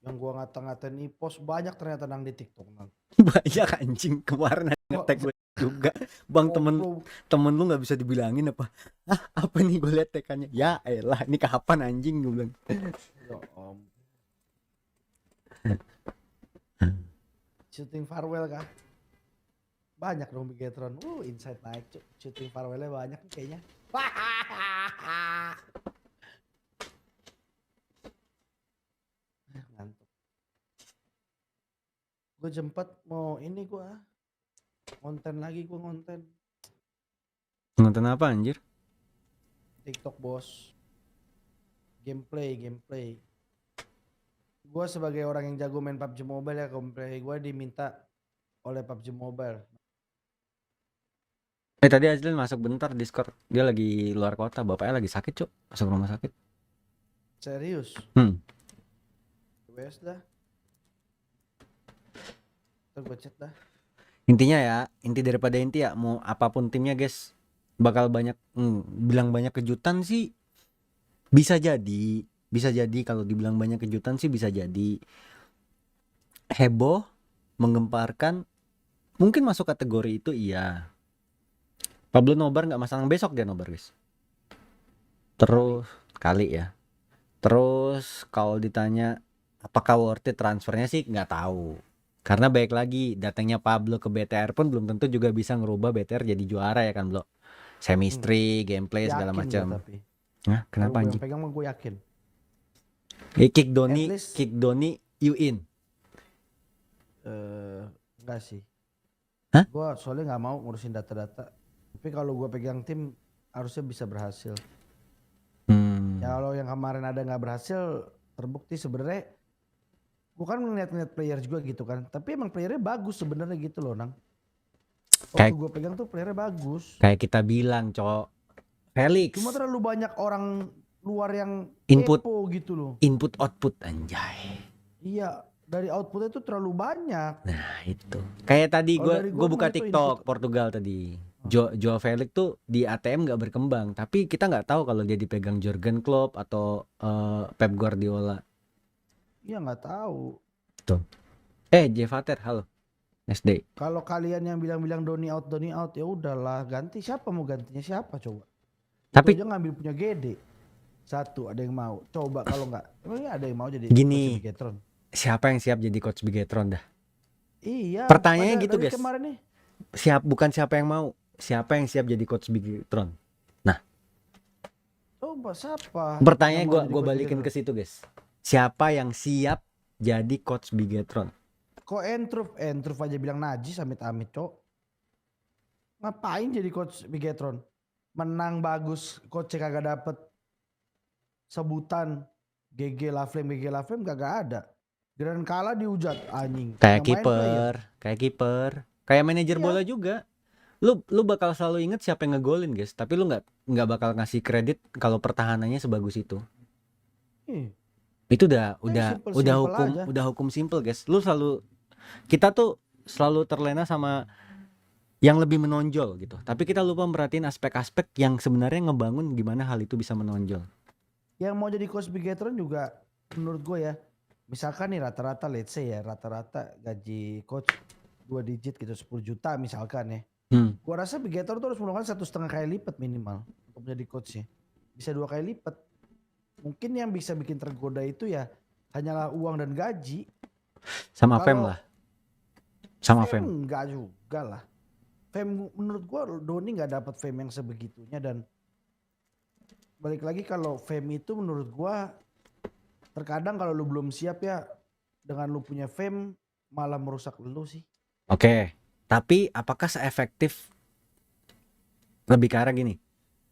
Yang gua ngata-ngatain Ipos banyak ternyata nang di TikTok nang. Banyak anjing, kemarin ada Kok nge-tag gue juga. Bang, temen goblok. temen lu nggak bisa dibilangin apa? Ah, apa nih, gue liat tekannya. Ya elah, ini kapan anjing, gue bilang. Ya Shooting farewell kah? Banyak dong Bigetron. Insight naik cuk. Shooting farewellnya banyak nih kayaknya. Ngantuk. Gue jemput mau ini gue konten lagi, gue ngonten Nonton apa anjir? TikTok bos. Gameplay. Gue sebagai orang yang jago main PUBG Mobile ya, gameplay gue diminta oleh PUBG Mobile. Tadi Azlin masuk bentar Discord. Dia lagi luar kota, bapaknya lagi sakit, Cuk. Masuk rumah sakit. Serius? WS dah. Ntar gue chat dah. Intinya ya, inti daripada inti ya, mau apapun timnya guys, bakal banyak bilang banyak kejutan sih. Bisa jadi kalau dibilang banyak kejutan sih bisa jadi. Heboh, menggemparkan, mungkin masuk kategori itu iya. Pablo nobar nggak masalah, besok dia nobar guys. Terus kali ya. Terus kalau ditanya apakah worth it transfernya sih nggak tahu. Karena baik lagi datangnya Pablo ke BTR pun belum tentu juga bisa ngerubah BTR jadi juara ya kan, Bro. Chemistry, gameplay segala Yakin gue macam. tapi. Nah, Kalau kenapa gue yang anjing? pegang mah gue yakin. Kick At Doni, least kick Doni, you in. enggak sih. Hah? Gue soalnya nggak mau ngurusin data-data. Tapi kalau gue pegang tim harusnya bisa berhasil. Ya kalau yang kemarin ada nggak berhasil, terbukti sebenarnya gue kan ngeliat-ngeliat player juga gitu kan. Tapi emang playernya bagus sebenarnya gitu loh nang. Waktu Kayak gue pegang tuh playernya bagus. kayak kita bilang, Cok. Felix. Cuma terlalu banyak orang luar yang Input kepo gitu loh. input output anjay. Iya, dari outputnya tuh terlalu banyak. Nah, itu. Kayak tadi Kalau dari gue gue mah buka itu input. TikTok Portugal tadi. Joao Felix tuh di ATM nggak berkembang, tapi kita nggak tahu kalau dia dipegang Jurgen Klopp atau Pep Guardiola. Iya nggak tahu. Tuh. Jevater, halo. SD. Kalau kalian yang bilang-bilang Doni out ya udahlah ganti siapa mau gantinya siapa coba. Itu Tapi aja ngambil punya GD. Satu ada yang mau. Coba kalau nggak, emangnya ada yang mau jadi coach gini, Bigetron? siapa yang siap jadi coach Bigetron dah? Iya, Pertanyaannya pada gitu, dari guys. kemarin nih. Bukan siapa yang mau, siapa yang siap jadi coach Bigetron? Nah, Coba siapa yang pertanyaannya mau jadi gue coach balikin Bigetron? ke situ, guys. Siapa yang siap jadi coach Bigetron? Kok Entruf aja bilang najis amit-amit, Cok. Ngapain jadi coach Bigetron? Menang bagus, coach kagak dapet sebutan GG Laflame kagak ada. Grand kalah dihujat anjing. Kayak Yang main player. kayak manajer Iya. bola juga. Lu bakal selalu inget siapa yang ngegolin, guys, tapi lu nggak bakal ngasih kredit kalau pertahanannya sebagus itu. Itu Simple-simple aja. udah hukum simple, guys. Kita tuh selalu terlena sama yang lebih menonjol gitu. Tapi kita lupa merhatiin aspek-aspek yang sebenarnya ngebangun gimana hal itu bisa menonjol. Yang mau jadi coach Bigetron juga menurut gue ya. Misalkan nih rata-rata let's say ya, rata-rata gaji coach 2 digit gitu 10 juta misalkan ya. Gua rasa Bigetron tuh harus melakukan 1,5 kali lipat minimal untuk menjadi coachnya. Bisa 2 kali lipat. Mungkin yang bisa bikin tergoda itu ya hanyalah uang dan gaji. Sama fame lah. Sama fame. fame. Enggak juga lah. Fame menurut gua Doni nggak dapat fame yang sebegitunya dan balik lagi kalau fame itu menurut gua terkadang kalau lu belum siap ya dengan lu punya fame malah merusak lu sih. Oke. Tapi apakah seefektif, lebih ke arah gini?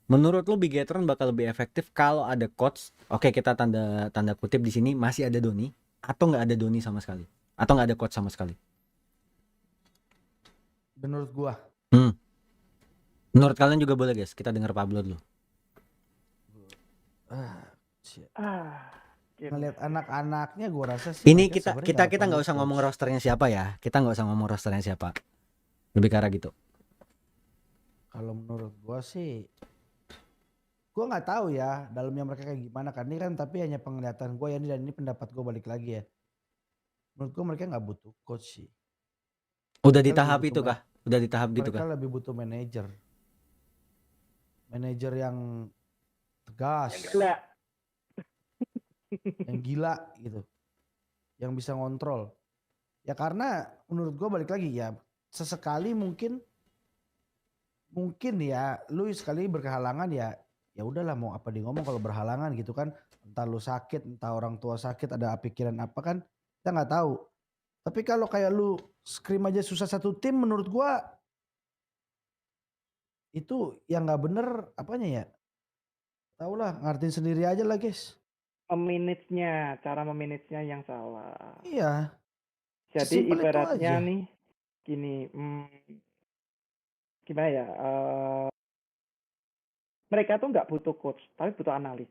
Menurut lu Bigetron bakal lebih efektif kalau ada coach? Oke, kita tanda kutip di sini masih ada Doni atau nggak ada Doni sama sekali? Atau nggak ada coach sama sekali? Menurut gua. Menurut kalian juga boleh, guys. Kita dengar Pablo dulu. Ngeliat anak-anaknya gue rasa sih. Ini kita nggak usah ngomong rosternya siapa ya. Kita nggak usah ngomong rosternya siapa. Lebih ke arah gitu. Kalau menurut gue sih, gue nggak tahu ya dalamnya mereka kayak gimana kan. Ini kan tapi hanya penglihatan gue ya, dan ini pendapat gue balik lagi ya. Menurut gue mereka nggak butuh coach sih. Udah di Mereka lebih tahap butuh itu kah? Udah di tahap gitu mereka kah? lebih butuh manajer. Manajer yang tegas, Gila. yang gila gitu, yang bisa ngontrol. Ya karena menurut gue balik lagi ya, sesekali mungkin ya lu sekali berkehalangan ya udahlah, mau apa di ngomong kalau berhalangan gitu kan, entah lu sakit, entah orang tua sakit, ada pikiran apa kan kita nggak tahu. Tapi kalau kayak lu scrim aja susah satu tim, menurut gua itu yang nggak bener apanya ya, tau lah, ngartiin sendiri aja lah guys. Cara memanagenya yang salah. Iya, Jadi sesimpel itu ibaratnya aja. nih gini, gimana ya? Mereka tuh nggak butuh coach, tapi butuh analis.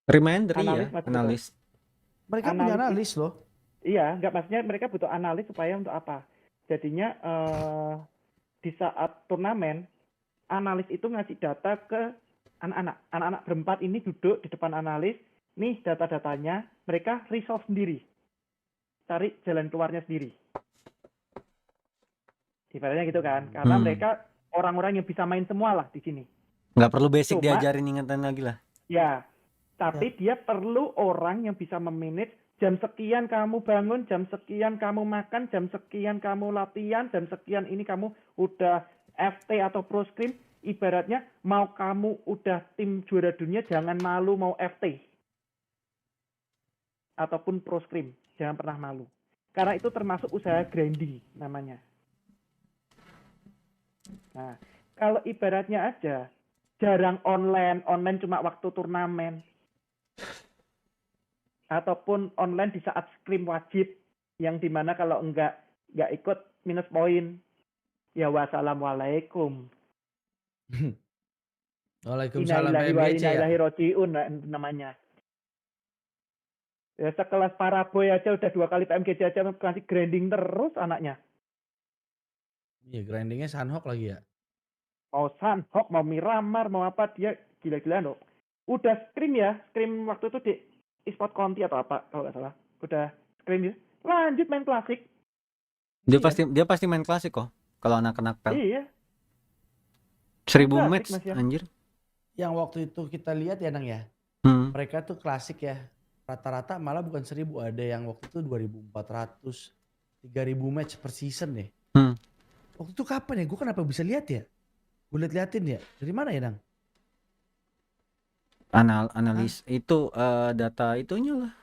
Reminder Analis iya, masih butuh. analis. Mereka punya analis loh. Iya, nggak, maksudnya mereka butuh analis supaya untuk apa? Jadinya di saat turnamen, analis itu ngasih data ke anak-anak. Anak-anak berempat ini duduk di depan analis, nih data-datanya, mereka resolve sendiri. Cari jalan keluarnya sendiri. Ibaratnya gitu kan, karena mereka orang-orang yang bisa main semua lah di sini. Nggak perlu basic diajarin ingatan lagi lah. Ya, tapi dia perlu orang yang bisa memanage jam sekian kamu bangun, jam sekian kamu makan, jam sekian kamu latihan, jam sekian ini kamu udah FT atau pro scrim. Ibaratnya mau kamu udah tim juara dunia, jangan malu mau FT ataupun pro scrim, jangan pernah malu. Karena itu termasuk usaha grinding namanya. Nah, kalau ibaratnya aja jarang online cuma waktu turnamen, ataupun online di saat scrim wajib, yang dimana kalau nggak ikut minus poin. Ya wassalamualaikum. Waalaikumsalam Innalillahi wa PMGC inna ya. ilaihi raji'un namanya. Ya sekelas Paraboy aja udah 2 kali PMGC aja masih grinding terus anaknya. Iya, grindingnya Sanhok lagi ya. Mau Sanhok, mau Miramar, mau apa, dia gila-gilaan loh. Udah scrim waktu itu di eSport Conti atau apa kalau nggak salah. Udah scrim ya. Lanjut main klasik. Dia pasti main klasik kok. Kalau anak-anak pel. Iya. 1000 match anjir. Yang waktu itu kita lihat ya Nang ya. Mereka tuh klasik ya. Rata-rata malah bukan 1000, ada yang waktu itu 2400, 3000 match per season deh. Waktu itu kapan ya? Gue kenapa bisa lihat ya? Gue liatin ya. Dari mana ya Nang? Analis itu data itunya lah.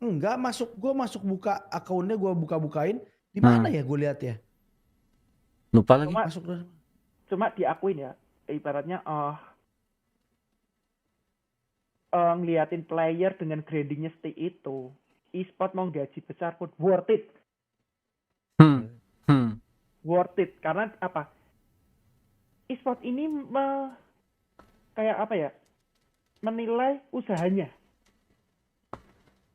Enggak, gue masuk buka akunnya, gue buka-bukain. Di mana ya gue lihat ya? Lupa lagi. Cuma diakuin ya, ibaratnya ngeliatin player dengan grindingnya seperti itu, eSport mau gaji besar pun worth it. Worth it, karena apa? eSport ini kayak apa ya? Menilai usahanya.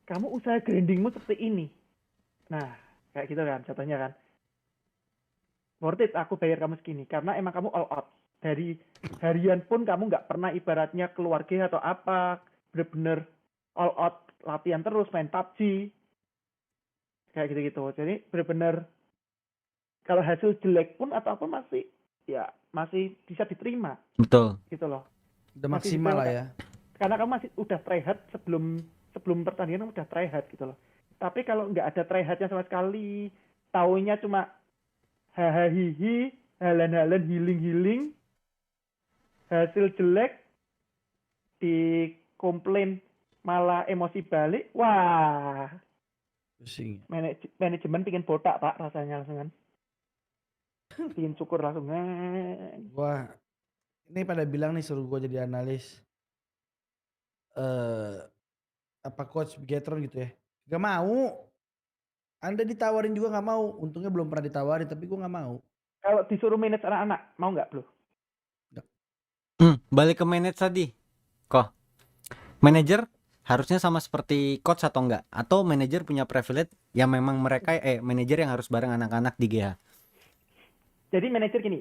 Kamu usaha grindingmu seperti ini. Nah, kayak gitu kan, contohnya kan. Worth it aku bayar kamu segini, karena emang kamu all out. Dari harian pun kamu nggak pernah ibaratnya keluarga atau apa, bener-bener all out latihan terus, main PUBG, kayak gitu-gitu. Jadi bener-bener kalau hasil jelek pun atau apa masih bisa diterima. Betul. Gitu loh. Udah maksimal lah ya. Karena kamu masih udah try hard sebelum pertandingan udah try hard gitu loh. Tapi kalau nggak ada try hardnya sama sekali, taunya cuma hahaha hihi, halan-halan healing, hasil jelek, dikomplain malah emosi balik, wah. Pusing. Manajemen pingin botak pak rasanya langsung kan. Pingin syukur langsung. Wah, ini pada bilang nih suruh gue jadi analis. Apa coach Bigetron gitu ya. Gak mau. Anda ditawarin juga gak mau. Untungnya belum pernah ditawarin, tapi gue gak mau. Kalau disuruh manage anak-anak, mau nggak bro? Balik ke manage tadi. Kok manajer harusnya sama seperti coach atau enggak? Atau manajer punya privilege yang memang mereka manajer yang harus bareng anak-anak di GH? Jadi manajer gini,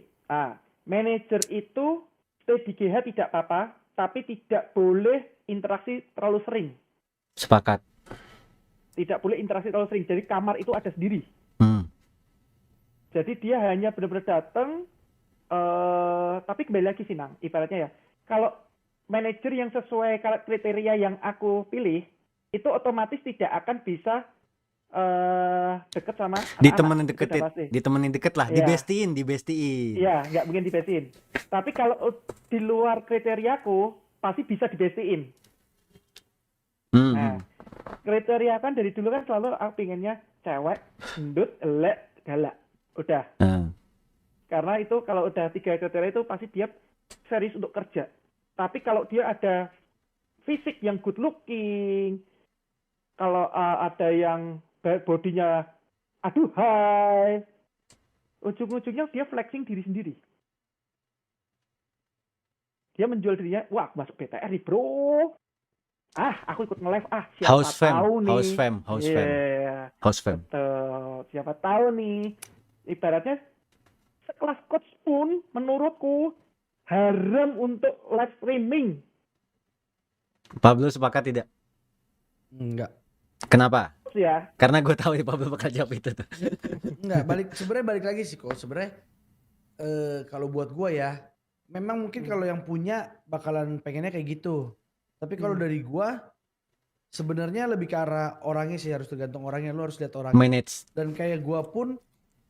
manajer itu stay di GH tidak apa-apa, tapi tidak boleh interaksi terlalu sering. Sepakat. tidak boleh interaksi terlalu sering. Jadi kamar itu ada sendiri. Jadi dia hanya benar-benar datang. Tapi kembali lagi sih Nang, ibaratnya ya, kalau manajer yang sesuai kriteria yang aku pilih, itu otomatis tidak akan bisa deket sama Ditemenin anak-anak. deket, ditemenin deket lah, Iya. dibestiin. Iya, nggak mungkin dibestiin. Tapi kalau di luar kriteriaku, pasti bisa dibestiin. Nah, kriteria kan dari dulu kan selalu aku pinginnya cewek, gendut, elek, galak. Udah. Karena itu kalau udah 3 kriteria itu pasti dia serius untuk kerja. Tapi kalau dia ada fisik yang good looking, kalau ada yang bodinya aduhai, ujung-ujungnya dia flexing diri sendiri. Dia menjual dirinya, wah masuk BTR nih bro. Aku ikut nge-live, siapa tahu nih. House fam. Betul, siapa tahu nih. Ibaratnya sekelas coach pun menurutku haram untuk live streaming. Pablo sepakat tidak? Enggak. Kenapa? Ya. Karena gue tahu Pablo bakal jawab itu tuh. Enggak, sebenarnya balik lagi sih kok. Sebenarnya kalau buat gue ya, memang mungkin kalau yang punya bakalan pengennya kayak gitu. Tapi kalau dari gue sebenarnya lebih ke arah orangnya sih, harus tergantung orangnya. Lu harus lihat orangnya. Manage. Dan kayak gue pun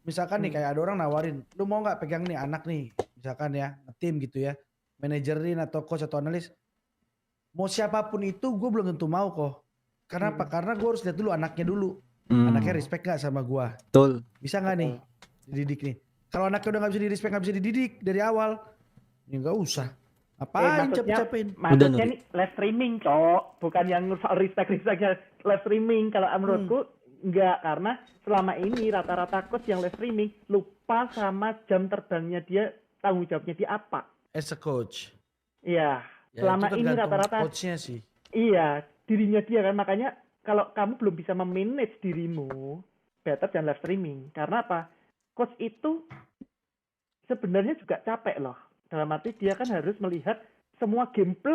misalkan nih kayak ada orang nawarin, lu mau nggak pegang nih anak nih, misalkan ya, tim gitu ya, manajerin atau coach atau analis, mau siapapun itu gue belum tentu mau kok. Karena apa? Karena gue harus lihat dulu anaknya dulu, anaknya respect nggak sama gue, betul, bisa nggak nih dididik nih. Kalau anaknya udah nggak bisa di-respect, nggak bisa dididik dari awal, ya nggak usah. Apain capek-capekin? Maksudnya nih live streaming cok, bukan yang respect live streaming. Kalau menurutku enggak, karena selama ini rata-rata coach yang live streaming lupa sama jam terbangnya dia, tanggung jawabnya dia apa. As a coach. Iya, ya, selama ini rata-rata coachnya sih. Iya, dirinya dia kan, makanya kalau kamu belum bisa memanage dirimu, better jangan live streaming. Karena apa? Coach itu sebenarnya juga capek loh. Dalam arti dia kan harus melihat semua gameplay